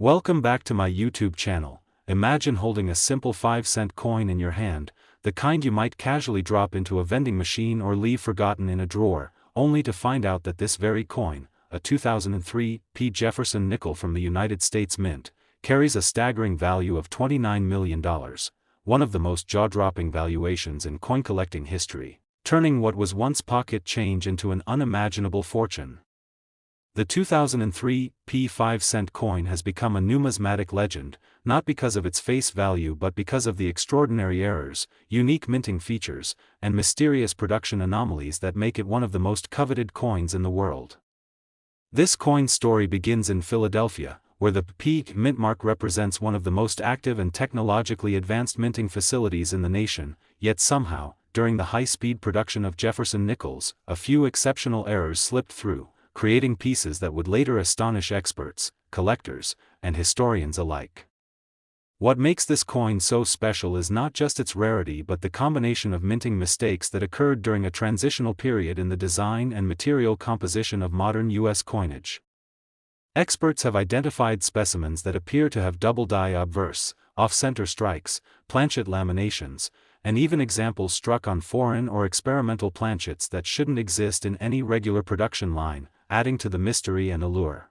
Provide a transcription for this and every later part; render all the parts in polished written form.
Welcome back to my YouTube channel. Imagine holding a simple 5-cent coin in your hand, the kind you might casually drop into a vending machine or leave forgotten in a drawer, only to find out that this very coin, a 2003 P. Jefferson nickel from the United States Mint, carries a staggering value of $29 million, one of the most jaw-dropping valuations in coin collecting history, turning what was once pocket change into an unimaginable fortune. The 2003 P 5-cent coin has become a numismatic legend, not because of its face value but because of the extraordinary errors, unique minting features, and mysterious production anomalies that make it one of the most coveted coins in the world. This coin's story begins in Philadelphia, where the P mint mark represents one of the most active and technologically advanced minting facilities in the nation, yet somehow, during the high-speed production of Jefferson nickels, a few exceptional errors slipped through, creating pieces that would later astonish experts, collectors, and historians alike. What makes this coin so special is not just its rarity but the combination of minting mistakes that occurred during a transitional period in the design and material composition of modern U.S. coinage. Experts have identified specimens that appear to have double die obverse, off-center strikes, planchet laminations, and even examples struck on foreign or experimental planchets that shouldn't exist in any regular production line, adding to the mystery and allure.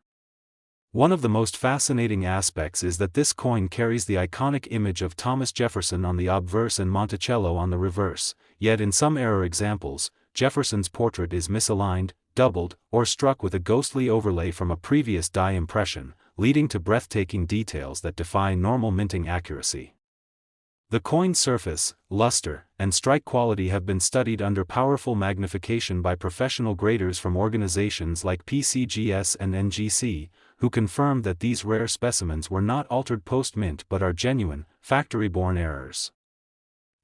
One of the most fascinating aspects is that this coin carries the iconic image of Thomas Jefferson on the obverse and Monticello on the reverse, yet in some error examples, Jefferson's portrait is misaligned, doubled, or struck with a ghostly overlay from a previous die impression, leading to breathtaking details that defy normal minting accuracy. The coin's surface, luster, and strike quality have been studied under powerful magnification by professional graders from organizations like PCGS and NGC, who confirmed that these rare specimens were not altered post-mint but are genuine, factory-born errors.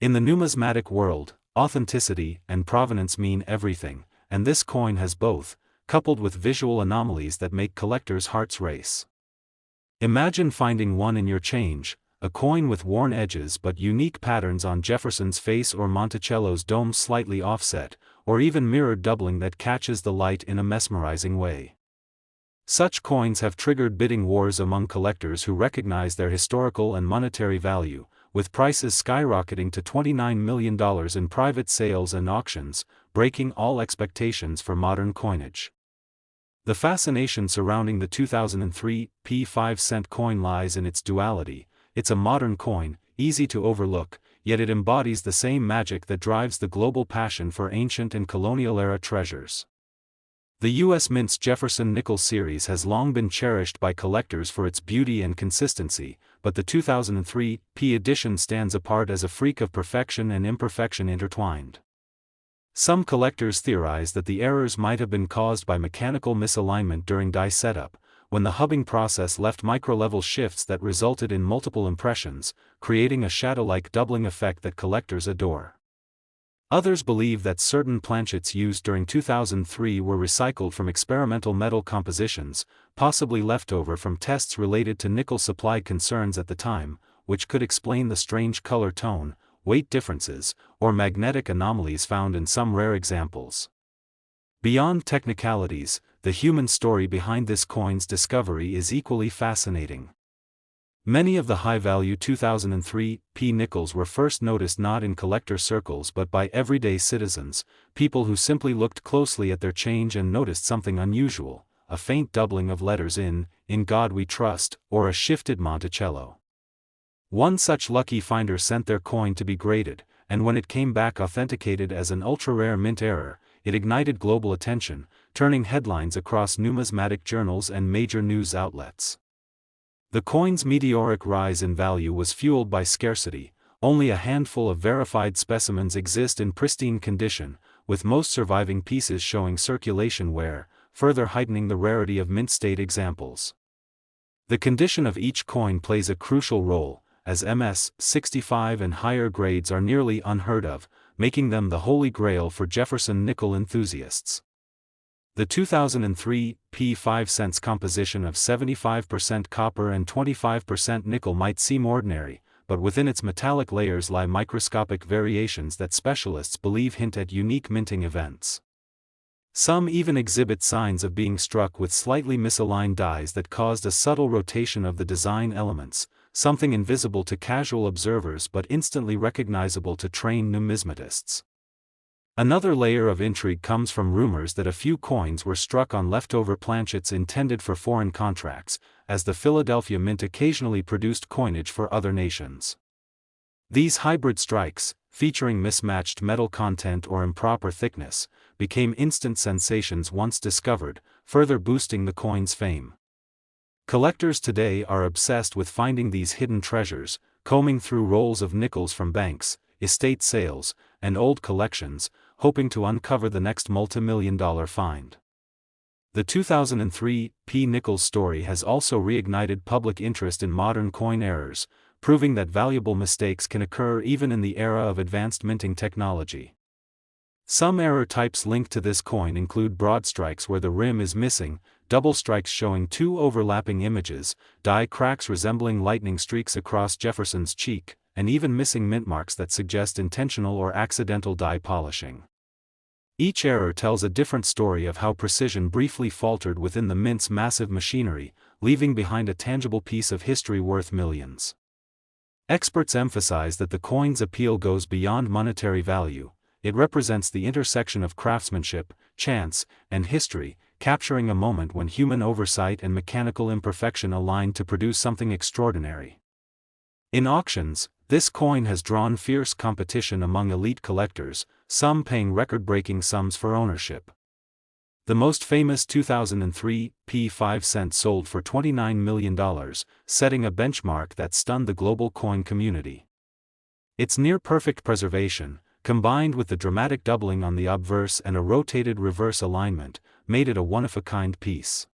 In the numismatic world, authenticity and provenance mean everything, and this coin has both, coupled with visual anomalies that make collectors' hearts race. Imagine finding one in your change, a coin with worn edges but unique patterns on Jefferson's face or Monticello's dome slightly offset, or even mirrored doubling that catches the light in a mesmerizing way. Such coins have triggered bidding wars among collectors who recognize their historical and monetary value, with prices skyrocketing to $29 million in private sales and auctions, breaking all expectations for modern coinage. The fascination surrounding the 2003 P 5-cent coin lies in its duality. It's a modern coin, easy to overlook, yet it embodies the same magic that drives the global passion for ancient and colonial-era treasures. The U.S. Mint's Jefferson nickel series has long been cherished by collectors for its beauty and consistency, but the 2003 P edition stands apart as a freak of perfection and imperfection intertwined. Some collectors theorize that the errors might have been caused by mechanical misalignment during die setup, when the hubbing process left micro-level shifts that resulted in multiple impressions, creating a shadow-like doubling effect that collectors adore. Others believe that certain planchets used during 2003 were recycled from experimental metal compositions, possibly leftover from tests related to nickel supply concerns at the time, which could explain the strange color tone, weight differences, or magnetic anomalies found in some rare examples. Beyond technicalities, the human story behind this coin's discovery is equally fascinating. Many of the high-value 2003 P nickels were first noticed not in collector circles but by everyday citizens, people who simply looked closely at their change and noticed something unusual, a faint doubling of letters in God We Trust, or a shifted Monticello. One such lucky finder sent their coin to be graded, and when it came back authenticated as an ultra-rare mint error, it ignited global attention, turning headlines across numismatic journals and major news outlets. The coin's meteoric rise in value was fueled by scarcity. Only a handful of verified specimens exist in pristine condition, with most surviving pieces showing circulation wear, further heightening the rarity of mint-state examples. The condition of each coin plays a crucial role, as MS 65 and higher grades are nearly unheard of, making them the holy grail for Jefferson nickel enthusiasts. The 2003 P 5-cent composition of 75% copper and 25% nickel might seem ordinary, but within its metallic layers lie microscopic variations that specialists believe hint at unique minting events. Some even exhibit signs of being struck with slightly misaligned dies that caused a subtle rotation of the design elements, something invisible to casual observers but instantly recognizable to trained numismatists. Another layer of intrigue comes from rumors that a few coins were struck on leftover planchets intended for foreign contracts, as the Philadelphia Mint occasionally produced coinage for other nations. These hybrid strikes, featuring mismatched metal content or improper thickness, became instant sensations once discovered, further boosting the coin's fame. Collectors today are obsessed with finding these hidden treasures, combing through rolls of nickels from banks, estate sales, and old collections, hoping to uncover the next multi-million-dollar find. The 2003 P. Nichols story has also reignited public interest in modern coin errors, proving that valuable mistakes can occur even in the era of advanced minting technology. Some error types linked to this coin include broad strikes where the rim is missing, double strikes showing two overlapping images, die cracks resembling lightning streaks across Jefferson's cheek, and even missing mint marks that suggest intentional or accidental die polishing. Each error tells a different story of how precision briefly faltered within the mint's massive machinery, leaving behind a tangible piece of history worth millions. Experts emphasize that the coin's appeal goes beyond monetary value. It represents the intersection of craftsmanship, chance, and history, capturing a moment when human oversight and mechanical imperfection aligned to produce something extraordinary. In auctions, this coin has drawn fierce competition among elite collectors, some paying record-breaking sums for ownership. The most famous 2003 P 5 cent sold for $29 million, setting a benchmark that stunned the global coin community. Its near-perfect preservation, combined with the dramatic doubling on the obverse and a rotated reverse alignment, made it a one-of-a-kind piece.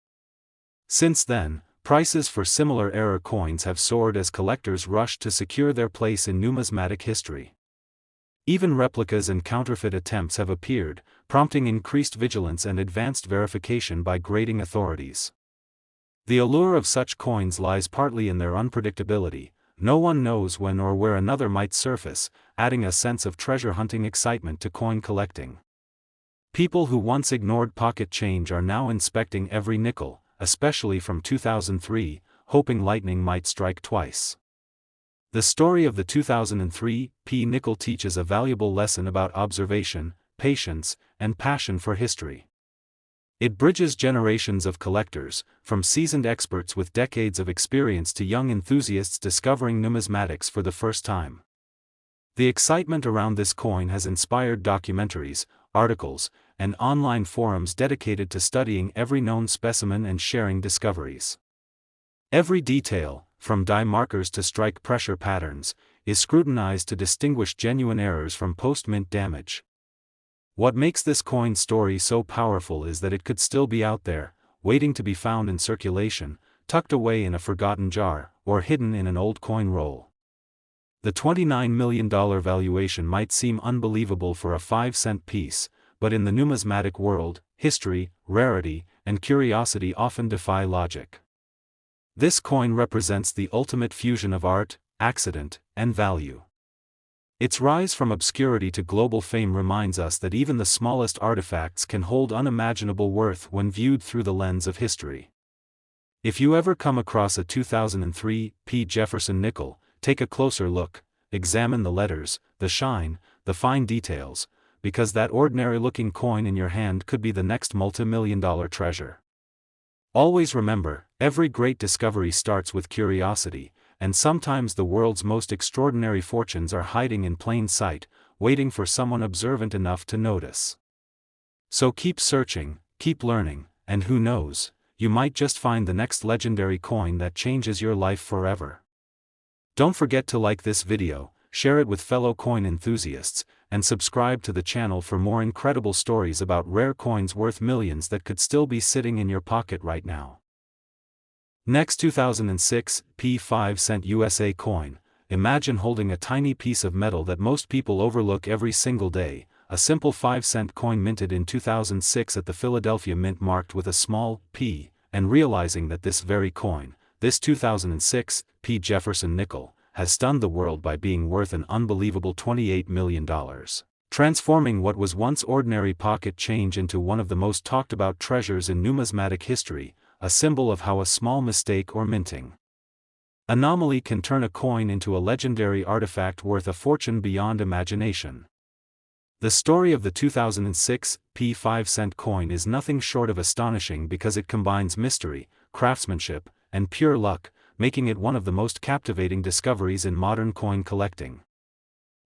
Since then, prices for similar error coins have soared as collectors rushed to secure their place in numismatic history. Even replicas and counterfeit attempts have appeared, prompting increased vigilance and advanced verification by grading authorities. The allure of such coins lies partly in their unpredictability. No one knows when or where another might surface, adding a sense of treasure-hunting excitement to coin collecting. People who once ignored pocket change are now inspecting every nickel, especially from 2003, hoping lightning might strike twice. The story of the 2003 P. nickel teaches a valuable lesson about observation, patience, and passion for history. It bridges generations of collectors, from seasoned experts with decades of experience to young enthusiasts discovering numismatics for the first time. The excitement around this coin has inspired documentaries, articles, and online forums dedicated to studying every known specimen and sharing discoveries. Every detail, from die markers to strike pressure patterns, is scrutinized to distinguish genuine errors from post-mint damage. What makes this coin story so powerful is that it could still be out there, waiting to be found in circulation, tucked away in a forgotten jar, or hidden in an old coin roll. The $29 million valuation might seem unbelievable for a 5-cent piece, but in the numismatic world, history, rarity, and curiosity often defy logic. This coin represents the ultimate fusion of art, accident, and value. Its rise from obscurity to global fame reminds us that even the smallest artifacts can hold unimaginable worth when viewed through the lens of history. If you ever come across a 2003 P. Jefferson nickel, take a closer look, examine the letters, the shine, the fine details, because that ordinary-looking coin in your hand could be the next multi-million-dollar treasure. Always remember, every great discovery starts with curiosity, and sometimes the world's most extraordinary fortunes are hiding in plain sight, waiting for someone observant enough to notice. So keep searching, keep learning, and who knows, you might just find the next legendary coin that changes your life forever. Don't forget to like this video, share it with fellow coin enthusiasts, and subscribe to the channel for more incredible stories about rare coins worth millions that could still be sitting in your pocket right now. Next, 2006 P 5 cent USA coin. Imagine holding a tiny piece of metal that most people overlook every single day, a simple 5-cent coin minted in 2006 at the Philadelphia Mint marked with a small P, and realizing that this very coin, this 2006 P. Jefferson nickel, has stunned the world by being worth an unbelievable $28 million. transforming what was once ordinary pocket change into one of the most talked about treasures in numismatic history, a symbol of how a small mistake or minting anomaly can turn a coin into a legendary artifact worth a fortune beyond imagination. The story of the 2006 5-cent coin is nothing short of astonishing because it combines mystery, craftsmanship, and pure luck, making it one of the most captivating discoveries in modern coin collecting.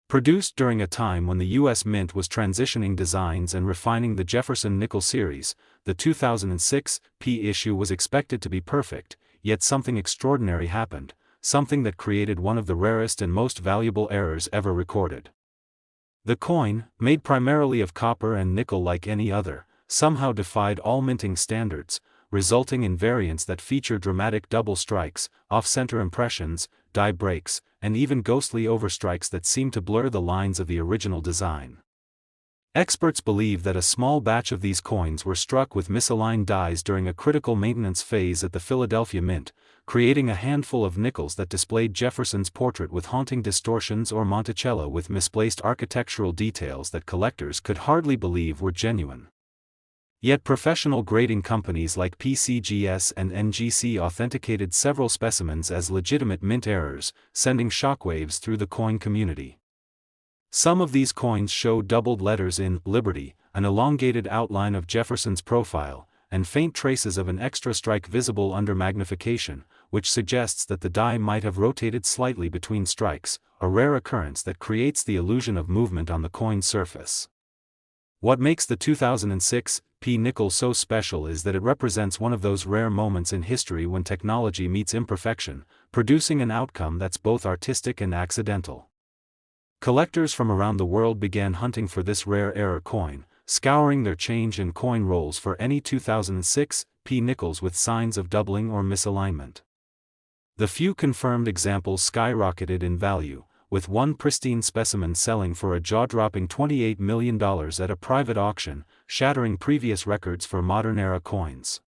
Produced during a time when the U.S. Mint was transitioning designs and refining the Jefferson nickel series, the 2006 issue was expected to be perfect, yet something extraordinary happened, something that created one of the rarest and most valuable errors ever recorded. The coin, made primarily of copper and nickel like any other, somehow defied all minting standards, resulting in variants that feature dramatic double strikes, off-center impressions, die breaks, and even ghostly overstrikes that seem to blur the lines of the original design. Experts believe that a small batch of these coins were struck with misaligned dies during a critical maintenance phase at the Philadelphia Mint, creating a handful of nickels that displayed Jefferson's portrait with haunting distortions or Monticello with misplaced architectural details that collectors could hardly believe were genuine. Yet professional grading companies like PCGS and NGC authenticated several specimens as legitimate mint errors, sending shockwaves through the coin community. Some of these coins show doubled letters in Liberty, an elongated outline of Jefferson's profile, and faint traces of an extra strike visible under magnification, which suggests that the die might have rotated slightly between strikes, a rare occurrence that creates the illusion of movement on the coin's surface. What makes the 2006 nickel so special is that it represents one of those rare moments in history when technology meets imperfection, producing an outcome that's both artistic and accidental. Collectors from around the world began hunting for this rare error coin, scouring their change and coin rolls for any 2006 nickels with signs of doubling or misalignment. The few confirmed examples skyrocketed in value, with one pristine specimen selling for a jaw-dropping $28 million at a private auction, shattering previous records for modern-era coins.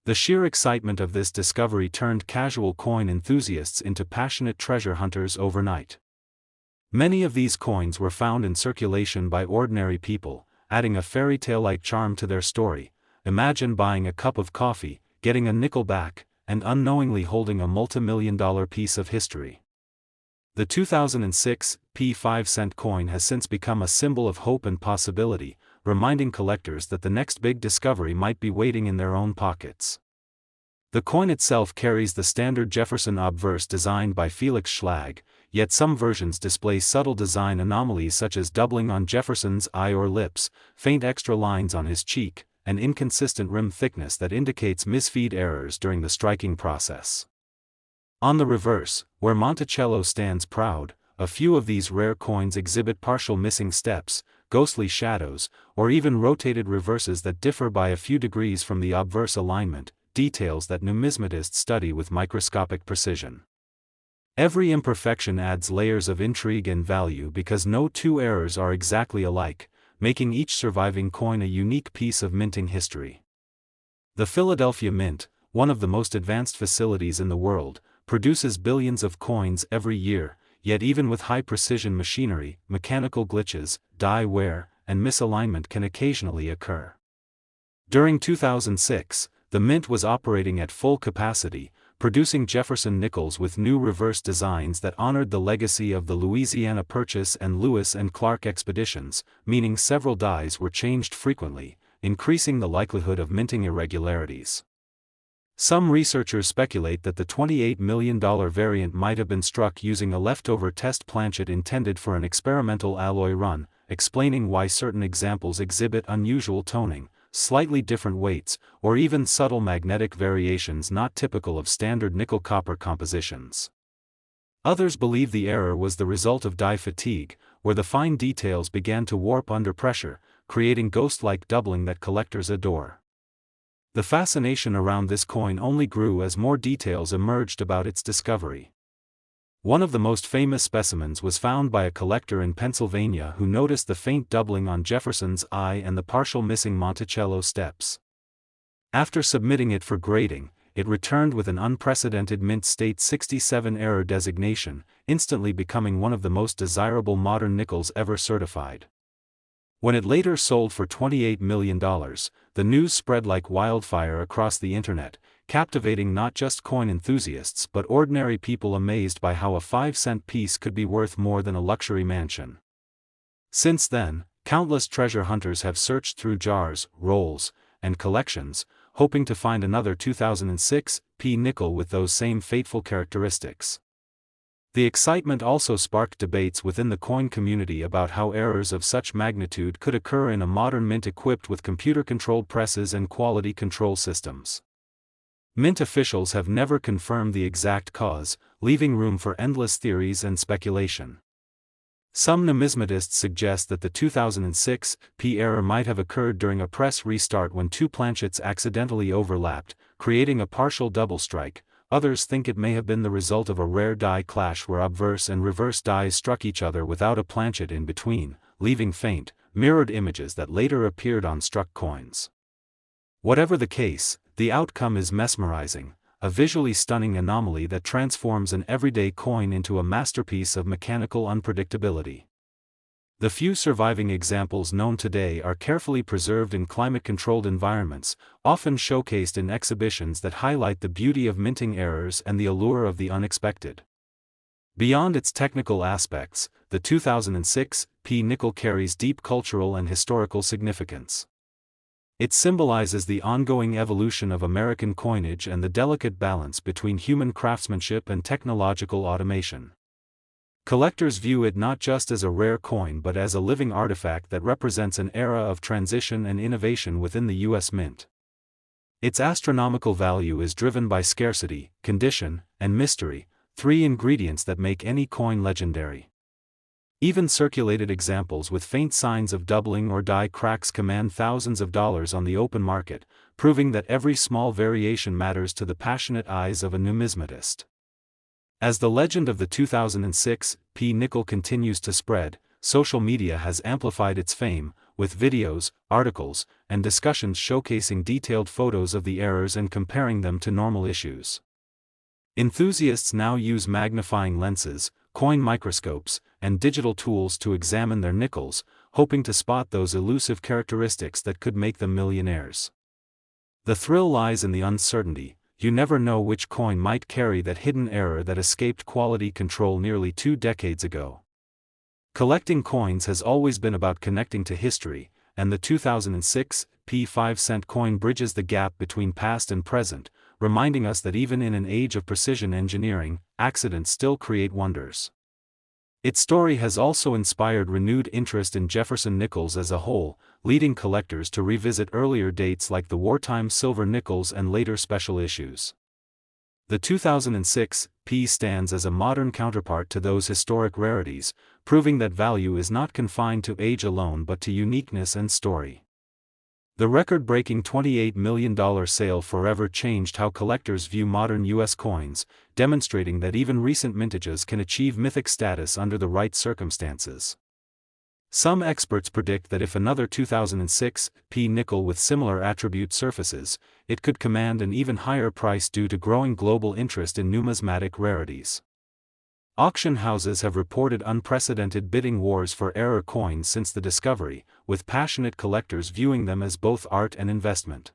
The sheer excitement of this discovery turned casual coin enthusiasts into passionate treasure hunters overnight. Many of these coins were found in circulation by ordinary people, adding a fairy tale-like charm to their story. Imagine buying a cup of coffee, getting a nickel back, and unknowingly holding a multi-million-dollar piece of history. The 2006 5-cent coin has since become a symbol of hope and possibility, reminding collectors that the next big discovery might be waiting in their own pockets. The coin itself carries the standard Jefferson obverse designed by Felix Schlag, yet some versions display subtle design anomalies such as doubling on Jefferson's eye or lips, faint extra lines on his cheek, and inconsistent rim thickness that indicates misfeed errors during the striking process. On the reverse, where Monticello stands proud, a few of these rare coins exhibit partial missing steps, ghostly shadows, or even rotated reverses that differ by a few degrees from the obverse alignment, details that numismatists study with microscopic precision. Every imperfection adds layers of intrigue and value because no two errors are exactly alike, making each surviving coin a unique piece of minting history. The Philadelphia Mint, one of the most advanced facilities in the world, produces billions of coins every year, yet even with high-precision machinery, mechanical glitches, die wear, and misalignment can occasionally occur. During 2006, the Mint was operating at full capacity, producing Jefferson nickels with new reverse designs that honored the legacy of the Louisiana Purchase and Lewis and Clark expeditions, meaning several dies were changed frequently, increasing the likelihood of minting irregularities. Some researchers speculate that the $28 million variant might have been struck using a leftover test planchet intended for an experimental alloy run, explaining why certain examples exhibit unusual toning, slightly different weights, or even subtle magnetic variations not typical of standard nickel-copper compositions. Others believe the error was the result of die fatigue, where the fine details began to warp under pressure, creating ghost-like doubling that collectors adore. The fascination around this coin only grew as more details emerged about its discovery. One of the most famous specimens was found by a collector in Pennsylvania who noticed the faint doubling on Jefferson's eye and the partial missing Monticello steps. After submitting it for grading, it returned with an unprecedented Mint State 67 error designation, instantly becoming one of the most desirable modern nickels ever certified. When it later sold for $28 million, the news spread like wildfire across the internet, captivating not just coin enthusiasts but ordinary people amazed by how a 5-cent piece could be worth more than a luxury mansion. Since then, countless treasure hunters have searched through jars, rolls, and collections, hoping to find another 2006 nickel with those same fateful characteristics. The excitement also sparked debates within the coin community about how errors of such magnitude could occur in a modern mint equipped with computer-controlled presses and quality control systems. Mint officials have never confirmed the exact cause, leaving room for endless theories and speculation. Some numismatists suggest that the 2006 error might have occurred during a press restart when two planchets accidentally overlapped, creating a partial double strike. Others think it may have been the result of a rare die clash where obverse and reverse dies struck each other without a planchet in between, leaving faint, mirrored images that later appeared on struck coins. Whatever the case, the outcome is mesmerizing, a visually stunning anomaly that transforms an everyday coin into a masterpiece of mechanical unpredictability. The few surviving examples known today are carefully preserved in climate-controlled environments, often showcased in exhibitions that highlight the beauty of minting errors and the allure of the unexpected. Beyond its technical aspects, the 2006 nickel carries deep cultural and historical significance. It symbolizes the ongoing evolution of American coinage and the delicate balance between human craftsmanship and technological automation. Collectors view it not just as a rare coin but as a living artifact that represents an era of transition and innovation within the U.S. Mint. Its astronomical value is driven by scarcity, condition, and mystery, three ingredients that make any coin legendary. Even circulated examples with faint signs of doubling or die cracks command thousands of dollars on the open market, proving that every small variation matters to the passionate eyes of a numismatist. As the legend of the 2006 nickel continues to spread, social media has amplified its fame, with videos, articles, and discussions showcasing detailed photos of the errors and comparing them to normal issues. Enthusiasts now use magnifying lenses, coin microscopes, and digital tools to examine their nickels, hoping to spot those elusive characteristics that could make them millionaires. The thrill lies in the uncertainty. You never know which coin might carry that hidden error that escaped quality control nearly 2 decades ago. Collecting coins has always been about connecting to history, and the 2006 5-cent coin bridges the gap between past and present, reminding us that even in an age of precision engineering, accidents still create wonders. Its story has also inspired renewed interest in Jefferson nickels as a whole, leading collectors to revisit earlier dates like the wartime silver nickels and later special issues. The 2006 stands as a modern counterpart to those historic rarities, proving that value is not confined to age alone but to uniqueness and story. The record-breaking $28 million sale forever changed how collectors view modern U.S. coins, demonstrating that even recent mintages can achieve mythic status under the right circumstances. Some experts predict that if another 2006 nickel with similar attributes surfaces, it could command an even higher price due to growing global interest in numismatic rarities. Auction houses have reported unprecedented bidding wars for error coins since the discovery, with passionate collectors viewing them as both art and investment.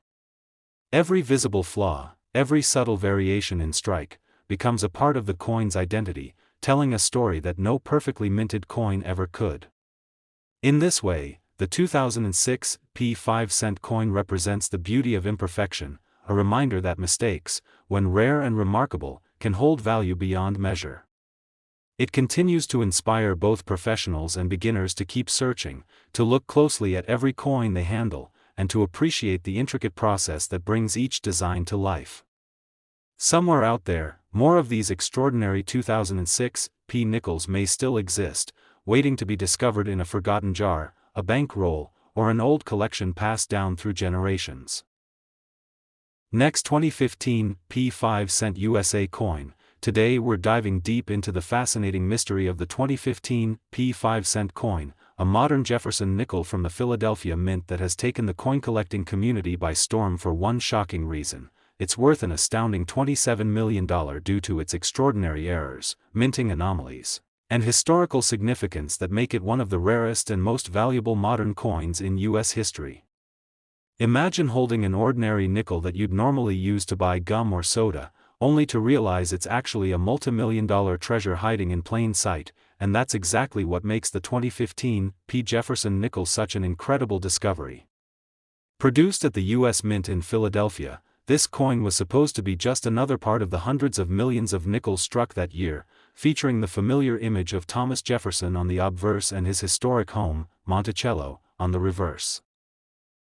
Every visible flaw, every subtle variation in strike, becomes a part of the coin's identity, telling a story that no perfectly minted coin ever could. In this way, the 2006 5-cent coin represents the beauty of imperfection, a reminder that mistakes, when rare and remarkable, can hold value beyond measure. It continues to inspire both professionals and beginners to keep searching, to look closely at every coin they handle, and to appreciate the intricate process that brings each design to life. Somewhere out there, more of these extraordinary 2006 nickels may still exist, waiting to be discovered in a forgotten jar, a bankroll, or an old collection passed down through generations. Next, 2015 5-cent USA coin. Today we're diving deep into the fascinating mystery of the 2015 5-cent coin, a modern Jefferson nickel from the Philadelphia Mint that has taken the coin collecting community by storm for one shocking reason: it's worth an astounding $27 million due to its extraordinary errors, minting anomalies, and historical significance that make it one of the rarest and most valuable modern coins in U.S. history. Imagine holding an ordinary nickel that you'd normally use to buy gum or soda, only to realize it's actually a multi-million-dollar treasure hiding in plain sight, and that's exactly what makes the 2015 P. Jefferson nickel such an incredible discovery. Produced at the U.S. Mint in Philadelphia, this coin was supposed to be just another part of the hundreds of millions of nickels struck that year, featuring the familiar image of Thomas Jefferson on the obverse and his historic home, Monticello, on the reverse.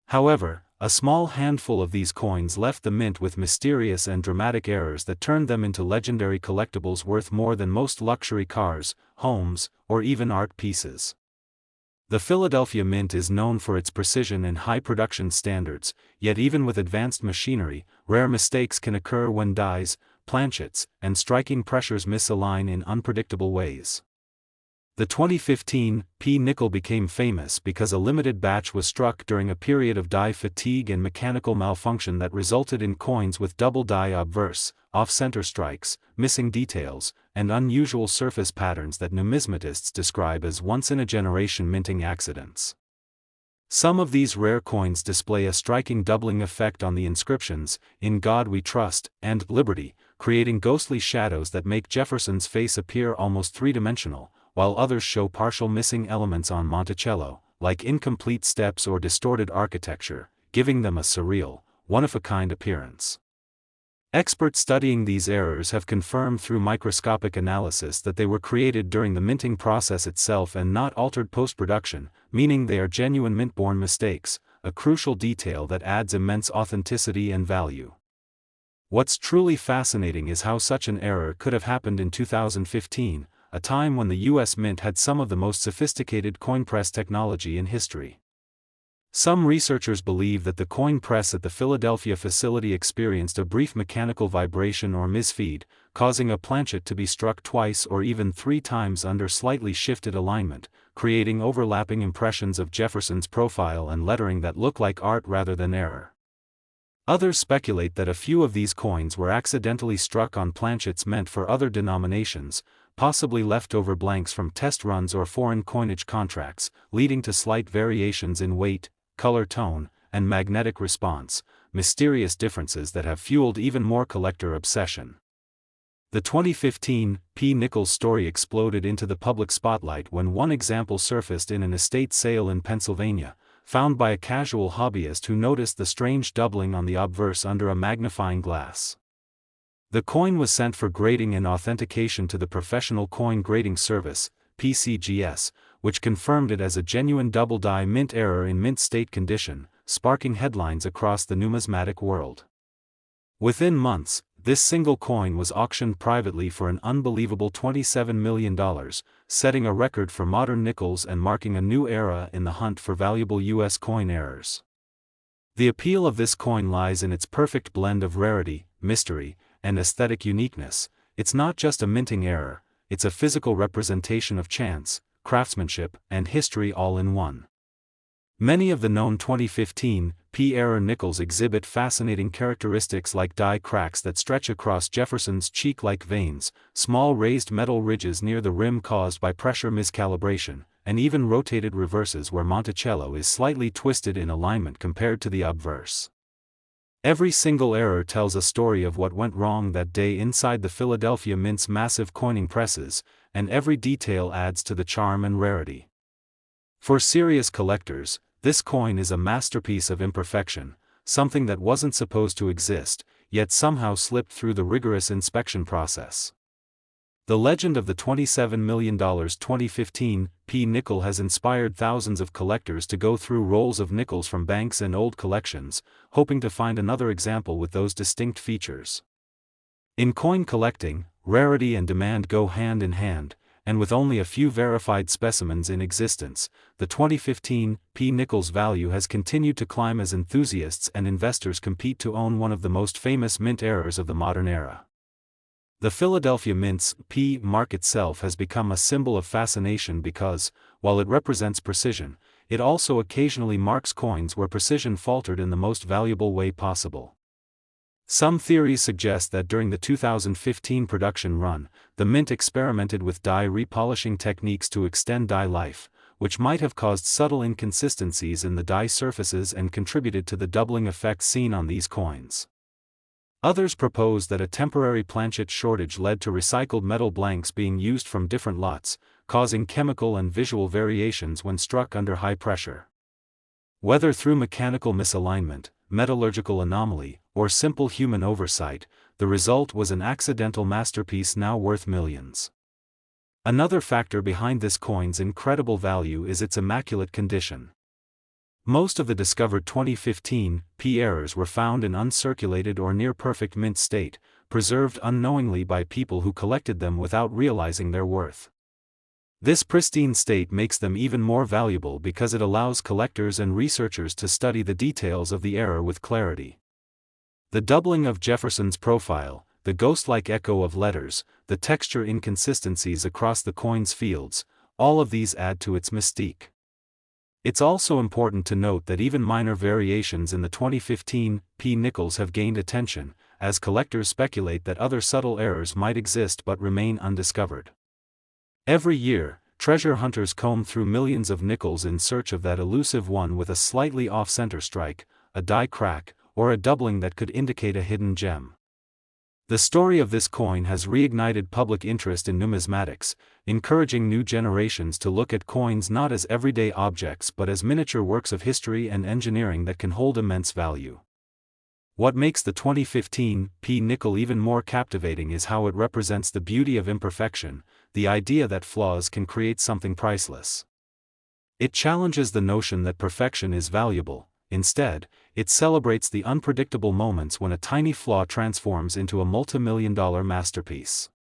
However, a small handful of these coins left the mint with mysterious and dramatic errors that turned them into legendary collectibles worth more than most luxury cars, homes, or even art pieces. The Philadelphia Mint is known for its precision and high production standards, yet even with advanced machinery, rare mistakes can occur when dies, planchets, and striking pressures misalign in unpredictable ways. The 2015 P nickel became famous because a limited batch was struck during a period of die fatigue and mechanical malfunction that resulted in coins with double die obverse, off-center strikes, missing details, and unusual surface patterns that numismatists describe as once-in-a-generation minting accidents. Some of these rare coins display a striking doubling effect on the inscriptions, "In God We Trust," and "Liberty," creating ghostly shadows that make Jefferson's face appear almost three-dimensional, while others show partial missing elements on Monticello, like incomplete steps or distorted architecture, giving them a surreal, one-of-a-kind appearance. Experts studying these errors have confirmed through microscopic analysis that they were created during the minting process itself and not altered post-production, meaning they are genuine mint-born mistakes, a crucial detail that adds immense authenticity and value. What's truly fascinating is how such an error could have happened in 2015, a time when the U.S. Mint had some of the most sophisticated coin press technology in history. Some researchers believe that the coin press at the Philadelphia facility experienced a brief mechanical vibration or misfeed, causing a planchet to be struck twice or even 3 times under slightly shifted alignment, creating overlapping impressions of Jefferson's profile and lettering that look like art rather than error. Others speculate that a few of these coins were accidentally struck on planchets meant for other denominations, possibly leftover blanks from test runs or foreign coinage contracts, leading to slight variations in weight, color tone, and magnetic response, mysterious differences that have fueled even more collector obsession. The 2015 P. nickel story exploded into the public spotlight when one example surfaced in an estate sale in Pennsylvania, found by a casual hobbyist who noticed the strange doubling on the obverse under a magnifying glass. The coin was sent for grading and authentication to the Professional Coin Grading Service, PCGS, which confirmed it as a genuine double-die mint error in mint state condition, sparking headlines across the numismatic world. Within months, this single coin was auctioned privately for an unbelievable $27 million, setting a record for modern nickels and marking a new era in the hunt for valuable U.S. coin errors. The appeal of this coin lies in its perfect blend of rarity, mystery, and aesthetic uniqueness. It's not just a minting error, it's a physical representation of chance, craftsmanship, and history all in one. Many of the known 2015 P error nickels exhibit fascinating characteristics like die cracks that stretch across Jefferson's cheek-like veins, small raised metal ridges near the rim caused by pressure miscalibration, and even rotated reverses where Monticello is slightly twisted in alignment compared to the obverse. Every single error tells a story of what went wrong that day inside the Philadelphia Mint's massive coining presses, and every detail adds to the charm and rarity. For serious collectors, this coin is a masterpiece of imperfection, something that wasn't supposed to exist, yet somehow slipped through the rigorous inspection process. The legend of the $27 million 2015 P nickel has inspired thousands of collectors to go through rolls of nickels from banks and old collections, hoping to find another example with those distinct features. In coin collecting, rarity and demand go hand in hand, and with only a few verified specimens in existence, the 2015 P nickel's value has continued to climb as enthusiasts and investors compete to own one of the most famous mint errors of the modern era. The Philadelphia Mint's P mark itself has become a symbol of fascination because, while it represents precision, it also occasionally marks coins where precision faltered in the most valuable way possible. Some theories suggest that during the 2015 production run, the mint experimented with dye repolishing techniques to extend dye life, which might have caused subtle inconsistencies in the dye surfaces and contributed to the doubling effect seen on these coins. Others propose that a temporary planchet shortage led to recycled metal blanks being used from different lots, causing chemical and visual variations when struck under high pressure. Whether through mechanical misalignment, metallurgical anomaly, or simple human oversight, the result was an accidental masterpiece now worth millions. Another factor behind this coin's incredible value is its immaculate condition. Most of the discovered 2015 P errors were found in uncirculated or near-perfect mint state, preserved unknowingly by people who collected them without realizing their worth. This pristine state makes them even more valuable because it allows collectors and researchers to study the details of the error with clarity. The doubling of Jefferson's profile, the ghost-like echo of letters, the texture inconsistencies across the coin's fields, all of these add to its mystique. It's also important to note that even minor variations in the 2015 P nickels have gained attention, as collectors speculate that other subtle errors might exist but remain undiscovered. Every year, treasure hunters comb through millions of nickels in search of that elusive one with a slightly off-center strike, a die crack, or a doubling that could indicate a hidden gem. The story of this coin has reignited public interest in numismatics, encouraging new generations to look at coins not as everyday objects but as miniature works of history and engineering that can hold immense value. What makes the 2015 P nickel even more captivating is how it represents the beauty of imperfection, the idea that flaws can create something priceless. It challenges the notion that perfection is valuable. Instead, it celebrates the unpredictable moments when a tiny flaw transforms into a multi-million-dollar masterpiece.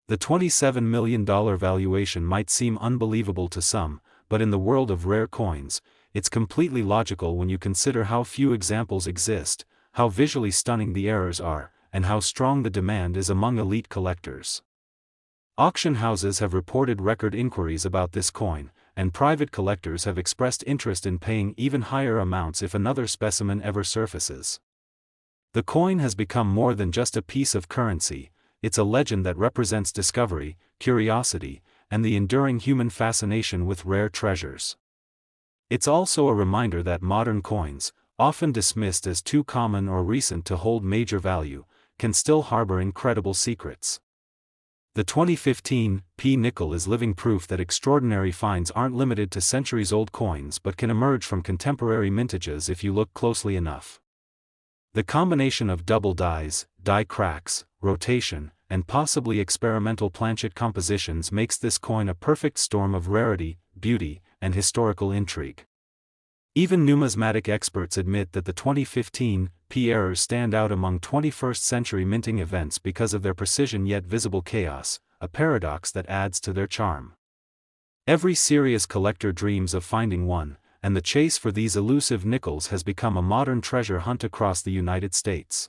The $27 million valuation might seem unbelievable to some, but in the world of rare coins, it's completely logical when you consider how few examples exist, how visually stunning the errors are, and how strong the demand is among elite collectors. Auction houses have reported record inquiries about this coin, and private collectors have expressed interest in paying even higher amounts if another specimen ever surfaces. The coin has become more than just a piece of currency, it's a legend that represents discovery, curiosity, and the enduring human fascination with rare treasures. It's also a reminder that modern coins, often dismissed as too common or recent to hold major value, can still harbor incredible secrets. The 2015 P nickel is living proof that extraordinary finds aren't limited to centuries-old coins but can emerge from contemporary mintages if you look closely enough. The combination of double dies, die cracks, rotation, and possibly experimental planchet compositions makes this coin a perfect storm of rarity, beauty, and historical intrigue. Even numismatic experts admit that the 2015 P errors stand out among 21st-century minting events because of their precision yet visible chaos, a paradox that adds to their charm. Every serious collector dreams of finding one, and the chase for these elusive nickels has become a modern treasure hunt across the United States.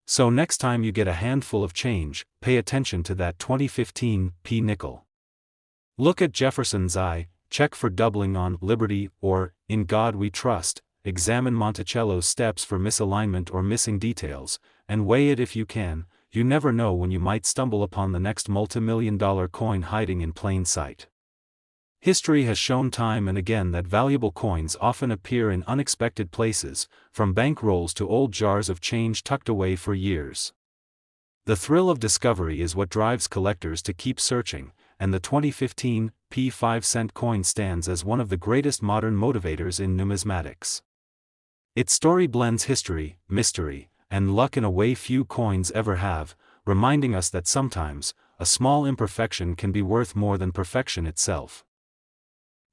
So next time you get a handful of change, pay attention to that 2015 P nickel. Look at Jefferson's eye, check for doubling on Liberty or In God We Trust, examine Monticello's steps for misalignment or missing details, and weigh it if you can. You never know when you might stumble upon the next multi-million-dollar coin hiding in plain sight. History has shown time and again that valuable coins often appear in unexpected places, from bank rolls to old jars of change tucked away for years. The thrill of discovery is what drives collectors to keep searching, and the 2015 P 5-cent coin stands as one of the greatest modern motivators in numismatics. Its story blends history, mystery, and luck in a way few coins ever have, reminding us that sometimes, a small imperfection can be worth more than perfection itself.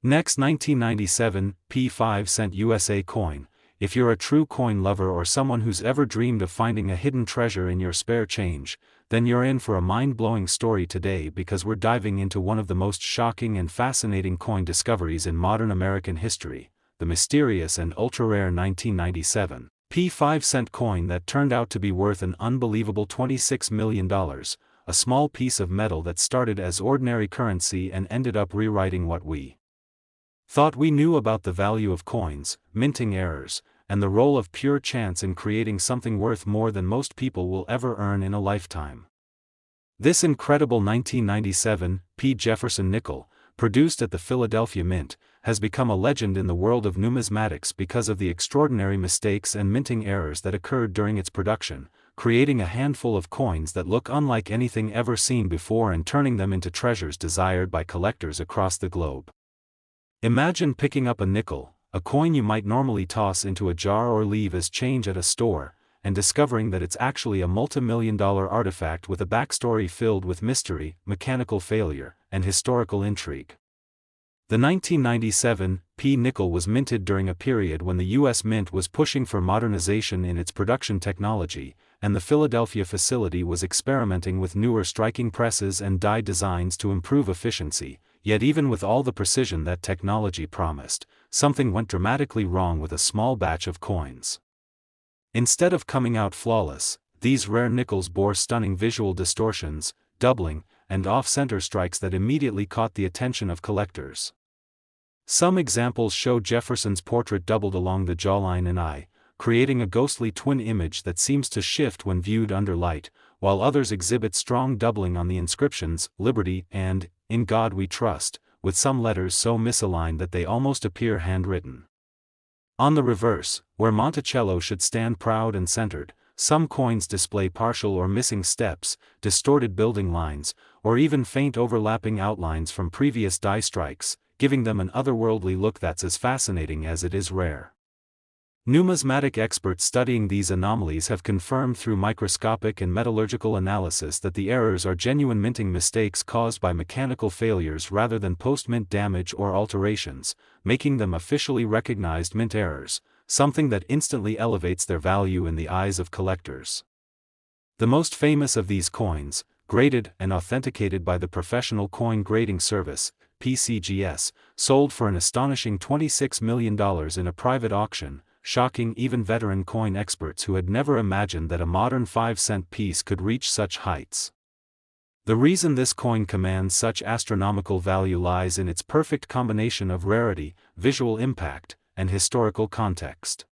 Next, 1997 P 5-cent USA coin. If you're a true coin lover or someone who's ever dreamed of finding a hidden treasure in your spare change, then you're in for a mind-blowing story today because we're diving into one of the most shocking and fascinating coin discoveries in modern American history, the mysterious and ultra-rare 1997 P 5-cent coin that turned out to be worth an unbelievable $26 million, a small piece of metal that started as ordinary currency and ended up rewriting what we thought we knew about the value of coins, minting errors, and the role of pure chance in creating something worth more than most people will ever earn in a lifetime. This incredible 1997 P. Jefferson nickel, produced at the Philadelphia Mint, has become a legend in the world of numismatics because of the extraordinary mistakes and minting errors that occurred during its production, creating a handful of coins that look unlike anything ever seen before and turning them into treasures desired by collectors across the globe. Imagine picking up a nickel, a coin you might normally toss into a jar or leave as change at a store, and discovering that it's actually a multi-million-dollar artifact with a backstory filled with mystery, mechanical failure, and historical intrigue. The 1997 P nickel was minted during a period when the U.S. Mint was pushing for modernization in its production technology, and the Philadelphia facility was experimenting with newer striking presses and die designs to improve efficiency. Yet even with all the precision that technology promised, something went dramatically wrong with a small batch of coins. Instead of coming out flawless, these rare nickels bore stunning visual distortions, doubling, and off-center strikes that immediately caught the attention of collectors. Some examples show Jefferson's portrait doubled along the jawline and eye, creating a ghostly twin image that seems to shift when viewed under light, while others exhibit strong doubling on the inscriptions, "Liberty" and "In God We Trust," with some letters so misaligned that they almost appear handwritten. On the reverse, where Monticello should stand proud and centered, some coins display partial or missing steps, distorted building lines, or even faint overlapping outlines from previous die strikes, giving them an otherworldly look that's as fascinating as it is rare. Numismatic experts studying these anomalies have confirmed through microscopic and metallurgical analysis that the errors are genuine minting mistakes caused by mechanical failures rather than post-mint damage or alterations, making them officially recognized mint errors, something that instantly elevates their value in the eyes of collectors. The most famous of these coins, graded and authenticated by the Professional Coin Grading Service, PCGS, sold for an astonishing $26 million in a private auction, shocking even veteran coin experts who had never imagined that a modern 5-cent piece could reach such heights. The reason this coin commands such astronomical value lies in its perfect combination of rarity, visual impact, and historical context.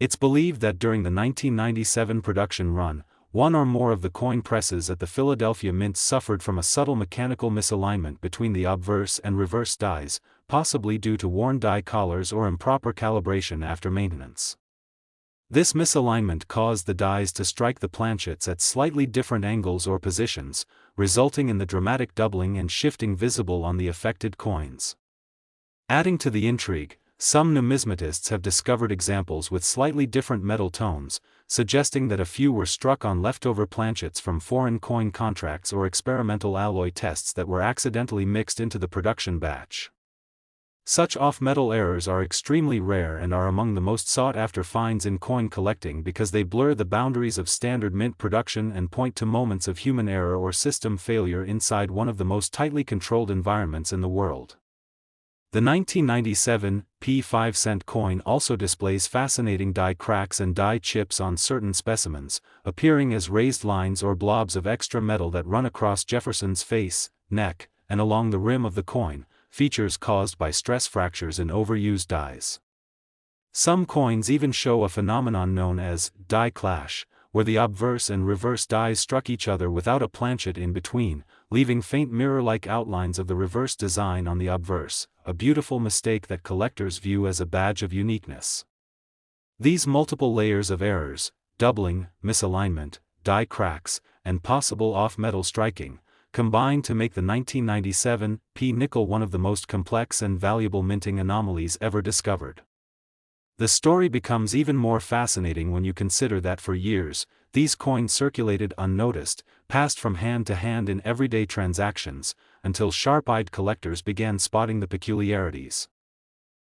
It's believed that during the 1997 production run, one or more of the coin presses at the Philadelphia Mint suffered from a subtle mechanical misalignment between the obverse and reverse dies, possibly due to worn die collars or improper calibration after maintenance. This misalignment caused the dies to strike the planchets at slightly different angles or positions, resulting in the dramatic doubling and shifting visible on the affected coins. Adding to the intrigue, some numismatists have discovered examples with slightly different metal tones, suggesting that a few were struck on leftover planchets from foreign coin contracts or experimental alloy tests that were accidentally mixed into the production batch. Such off-metal errors are extremely rare and are among the most sought-after finds in coin collecting because they blur the boundaries of standard mint production and point to moments of human error or system failure inside one of the most tightly controlled environments in the world. The 1997 P 5-cent coin also displays fascinating die cracks and die chips on certain specimens, appearing as raised lines or blobs of extra metal that run across Jefferson's face, neck, and along the rim of the coin, features caused by stress fractures in overused dies. Some coins even show a phenomenon known as die clash, where the obverse and reverse dies struck each other without a planchet in between, leaving faint mirror-like outlines of the reverse design on the obverse, a beautiful mistake that collectors view as a badge of uniqueness. These multiple layers of errors, doubling, misalignment, die cracks, and possible off-metal striking, combine to make the 1997 P nickel one of the most complex and valuable minting anomalies ever discovered. The story becomes even more fascinating when you consider that for years, these coins circulated unnoticed, passed from hand to hand in everyday transactions, until sharp-eyed collectors began spotting the peculiarities.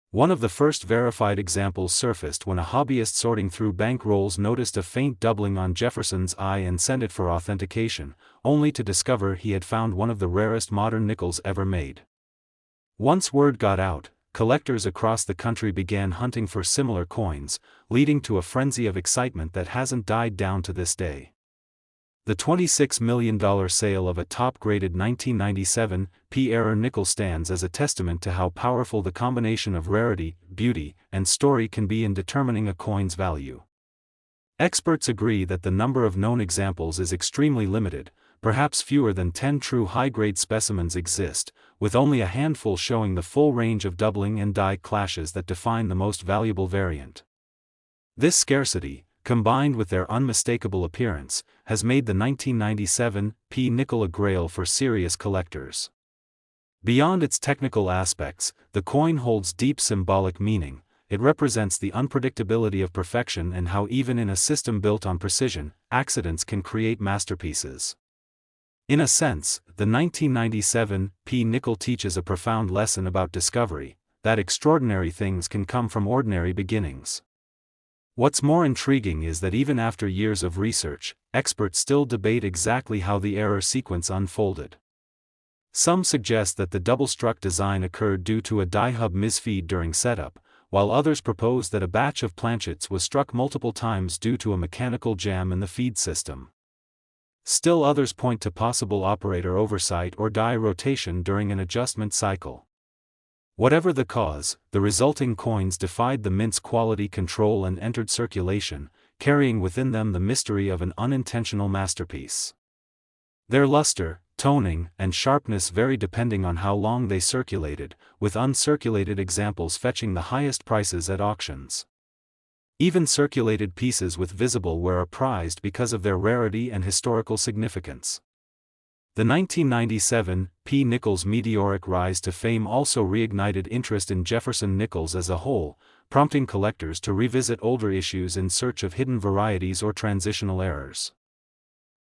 One of the first verified examples surfaced when a hobbyist sorting through bank rolls noticed a faint doubling on Jefferson's eye and sent it for authentication, only to discover he had found one of the rarest modern nickels ever made. Once word got out, collectors across the country began hunting for similar coins, leading to a frenzy of excitement that hasn't died down to this day. The $26 million sale of a top-graded 1997 P-era nickel stands as a testament to how powerful the combination of rarity, beauty, and story can be in determining a coin's value. Experts agree that the number of known examples is extremely limited, perhaps fewer than 10 true high-grade specimens exist, with only a handful showing the full range of doubling and die clashes that define the most valuable variant. This scarcity, combined with their unmistakable appearance, has made the 1997 P nickel a grail for serious collectors. Beyond its technical aspects, the coin holds deep symbolic meaning. It represents the unpredictability of perfection and how even in a system built on precision, accidents can create masterpieces. In a sense, the 1997 P nickel teaches a profound lesson about discovery, that extraordinary things can come from ordinary beginnings. What's more intriguing is that even after years of research, experts still debate exactly how the error sequence unfolded. Some suggest that the double-struck design occurred due to a die hub misfeed during setup, while others propose that a batch of planchets was struck multiple times due to a mechanical jam in the feed system. Still others point to possible operator oversight or die rotation during an adjustment cycle. Whatever the cause, the resulting coins defied the mint's quality control and entered circulation, carrying within them the mystery of an unintentional masterpiece. Their luster, toning, and sharpness vary depending on how long they circulated, with uncirculated examples fetching the highest prices at auctions. Even circulated pieces with visible wear are prized because of their rarity and historical significance. The 1997 P nickel's meteoric rise to fame also reignited interest in Jefferson nickels as a whole, prompting collectors to revisit older issues in search of hidden varieties or transitional errors.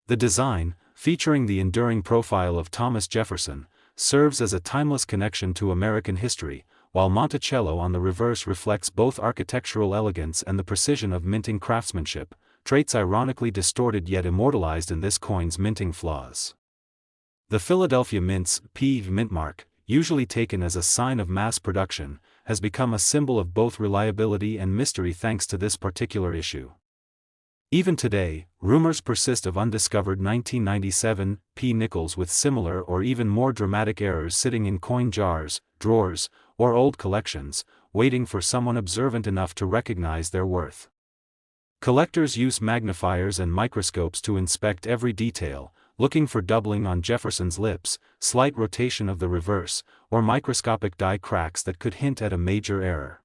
The design, featuring the enduring profile of Thomas Jefferson, serves as a timeless connection to American history, while Monticello on the reverse reflects both architectural elegance and the precision of minting craftsmanship, traits ironically distorted yet immortalized in this coin's minting flaws. The Philadelphia Mint's P mint mark, usually taken as a sign of mass production, has become a symbol of both reliability and mystery thanks to this particular issue. Even today, rumors persist of undiscovered 1997 P nickels with similar or even more dramatic errors sitting in coin jars, drawers, or old collections, waiting for someone observant enough to recognize their worth. Collectors use magnifiers and microscopes to inspect every detail, looking for doubling on Jefferson's lips, slight rotation of the reverse, or microscopic die cracks that could hint at a major error.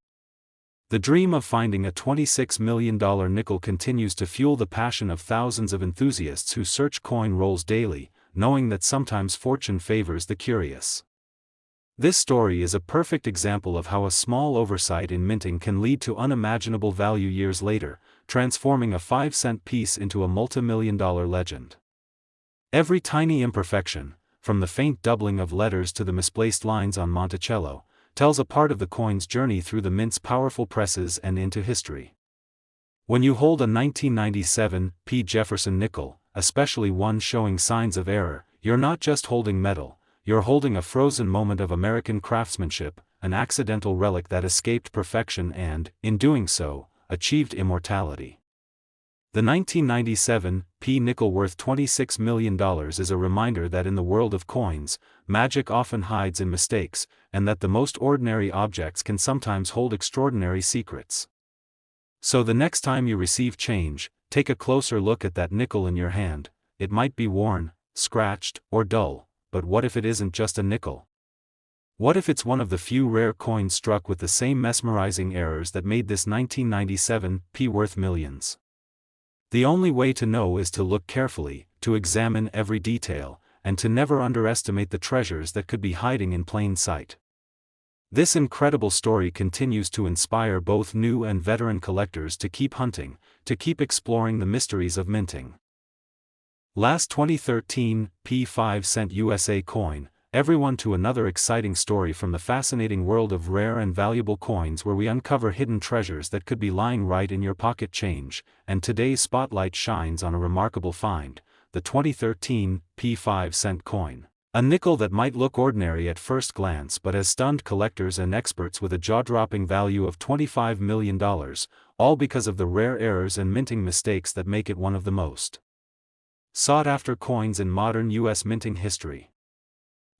The dream of finding a $26 million nickel continues to fuel the passion of thousands of enthusiasts who search coin rolls daily, knowing that sometimes fortune favors the curious. This story is a perfect example of how a small oversight in minting can lead to unimaginable value years later, transforming a 5-cent piece into a multi-million-dollar legend. Every tiny imperfection, from the faint doubling of letters to the misplaced lines on Monticello, tells a part of the coin's journey through the mint's powerful presses and into history. When you hold a 1997 P Jefferson nickel, especially one showing signs of error, you're not just holding metal, you're holding a frozen moment of American craftsmanship, an accidental relic that escaped perfection and, in doing so, achieved immortality. The 1997 P nickel worth $26 million is a reminder that in the world of coins, magic often hides in mistakes, and that the most ordinary objects can sometimes hold extraordinary secrets. So the next time you receive change, take a closer look at that nickel in your hand. It might be worn, scratched, or dull, but what if it isn't just a nickel? What if it's one of the few rare coins struck with the same mesmerizing errors that made this 1997 P worth millions? The only way to know is to look carefully, to examine every detail, and to never underestimate the treasures that could be hiding in plain sight. This incredible story continues to inspire both new and veteran collectors to keep hunting, to keep exploring the mysteries of minting. Last 2013 P 5-cent USA coin, everyone to another exciting story from the fascinating world of rare and valuable coins where we uncover hidden treasures that could be lying right in your pocket change, and today's spotlight shines on a remarkable find, the 2013 P 5-cent coin. A nickel that might look ordinary at first glance but has stunned collectors and experts with a jaw-dropping value of $25 million, all because of the rare errors and minting mistakes that make it one of the most sought-after coins in modern U.S. minting history.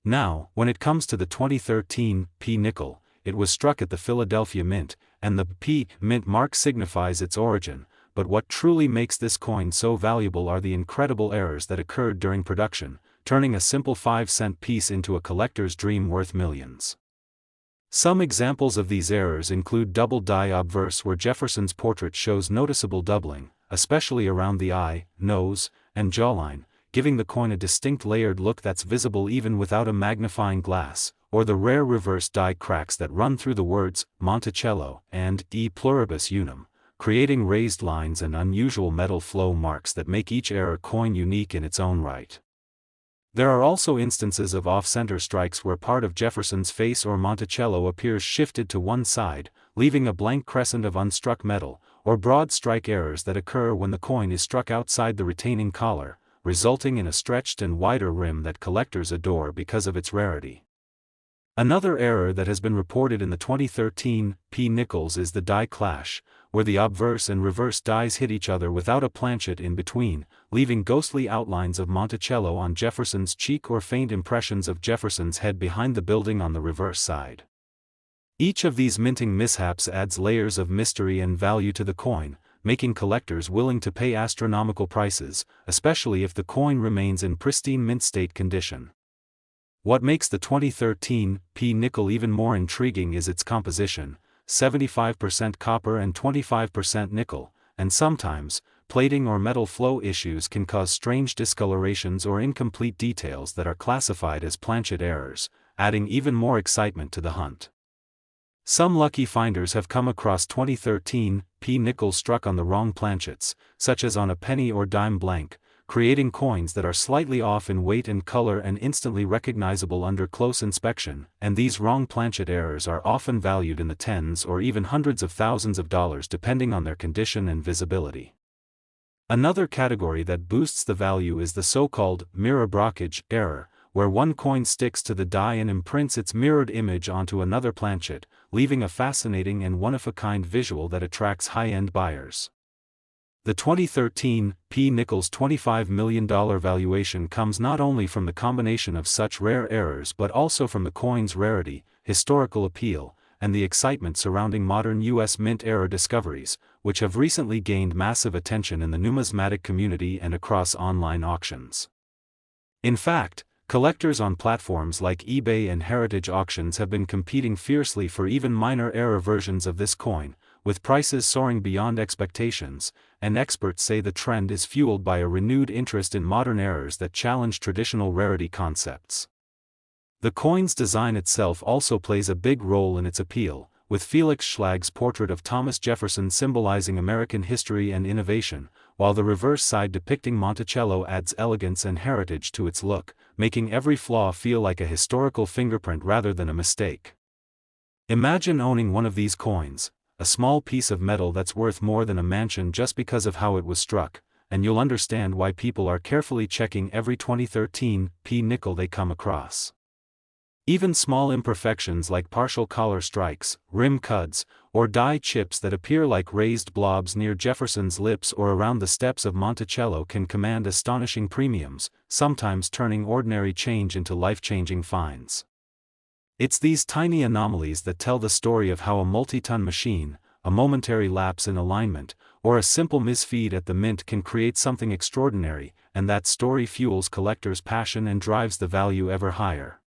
Now, when it comes to the 2013 P nickel, it was struck at the Philadelphia Mint, and the P mint mark signifies its origin, but what truly makes this coin so valuable are the incredible errors that occurred during production, turning a simple 5-cent piece into a collector's dream worth millions. Some examples of these errors include double die obverse, where Jefferson's portrait shows noticeable doubling, especially around the eye, nose, and jawline, giving the coin a distinct layered look that's visible even without a magnifying glass, or the rare reverse die cracks that run through the words Monticello and E pluribus unum, creating raised lines and unusual metal flow marks that make each error coin unique in its own right. There are also instances of off-center strikes where part of Jefferson's face or Monticello appears shifted to one side, leaving a blank crescent of unstruck metal, or broad strike errors that occur when the coin is struck outside the retaining collar, resulting in a stretched and wider rim that collectors adore because of its rarity. Another error that has been reported in the 2013 P nickels is the die clash, where the obverse and reverse dies hit each other without a planchet in between, leaving ghostly outlines of Monticello on Jefferson's cheek or faint impressions of Jefferson's head behind the building on the reverse side. Each of these minting mishaps adds layers of mystery and value to the coin, making collectors willing to pay astronomical prices, especially if the coin remains in pristine mint state condition. What makes the 2013 P nickel even more intriguing is its composition: 75% copper and 25% nickel, and sometimes, plating or metal flow issues can cause strange discolorations or incomplete details that are classified as planchet errors, adding even more excitement to the hunt. Some lucky finders have come across 2013 P nickels struck on the wrong planchets, such as on a penny or dime blank, creating coins that are slightly off in weight and color and instantly recognizable under close inspection, and these wrong planchet errors are often valued in the tens or even hundreds of thousands of dollars depending on their condition and visibility. Another category that boosts the value is the so-called mirror brockage error, where one coin sticks to the die and imprints its mirrored image onto another planchet, leaving a fascinating and one-of-a-kind visual that attracts high-end buyers. The 2013 P nickels $25 million valuation comes not only from the combination of such rare errors but also from the coin's rarity, historical appeal, and the excitement surrounding modern U.S. mint-era discoveries, which have recently gained massive attention in the numismatic community and across online auctions. In fact, collectors on platforms like eBay and Heritage Auctions have been competing fiercely for even minor error versions of this coin, with prices soaring beyond expectations, and experts say the trend is fueled by a renewed interest in modern errors that challenge traditional rarity concepts. The coin's design itself also plays a big role in its appeal, with Felix Schlag's portrait of Thomas Jefferson symbolizing American history and innovation, while the reverse side depicting Monticello adds elegance and heritage to its look, making every flaw feel like a historical fingerprint rather than a mistake. Imagine owning one of these coins, a small piece of metal that's worth more than a mansion just because of how it was struck, and you'll understand why people are carefully checking every 2013 P nickel they come across. Even small imperfections like partial collar strikes, rim cuts, or die chips that appear like raised blobs near Jefferson's lips or around the steps of Monticello can command astonishing premiums, sometimes turning ordinary change into life-changing finds. It's these tiny anomalies that tell the story of how a multi-ton machine, a momentary lapse in alignment, or a simple misfeed at the mint can create something extraordinary, and that story fuels collectors' passion and drives the value ever higher.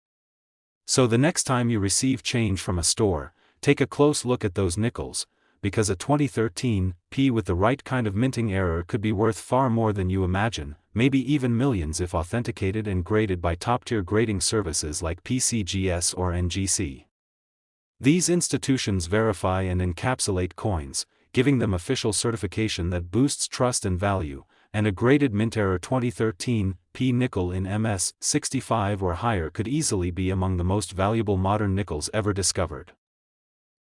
So the next time you receive change from a store, take a close look at those nickels, because a 2013 P with the right kind of minting error could be worth far more than you imagine, maybe even millions if authenticated and graded by top-tier grading services like PCGS or NGC. These institutions verify and encapsulate coins, giving them official certification that boosts trust and value, and a graded mint error 2013 P nickel in MS 65 or higher could easily be among the most valuable modern nickels ever discovered.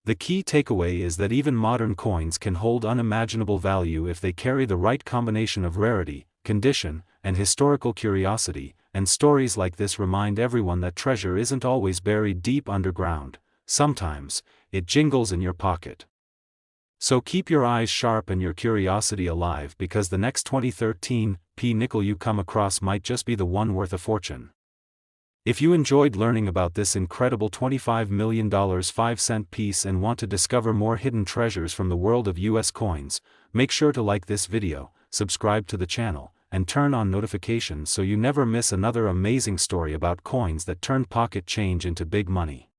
The key takeaway is that even modern coins can hold unimaginable value if they carry the right combination of rarity, condition, and historical curiosity, and stories like this remind everyone that treasure isn't always buried deep underground, sometimes, it jingles in your pocket. So keep your eyes sharp and your curiosity alive because the next 2013 p nickel you come across might just be the one worth a fortune. If you enjoyed learning about this incredible $25 million 5-cent piece and want to discover more hidden treasures from the world of US coins, make sure to like this video, subscribe to the channel, and turn on notifications so you never miss another amazing story about coins that turned pocket change into big money.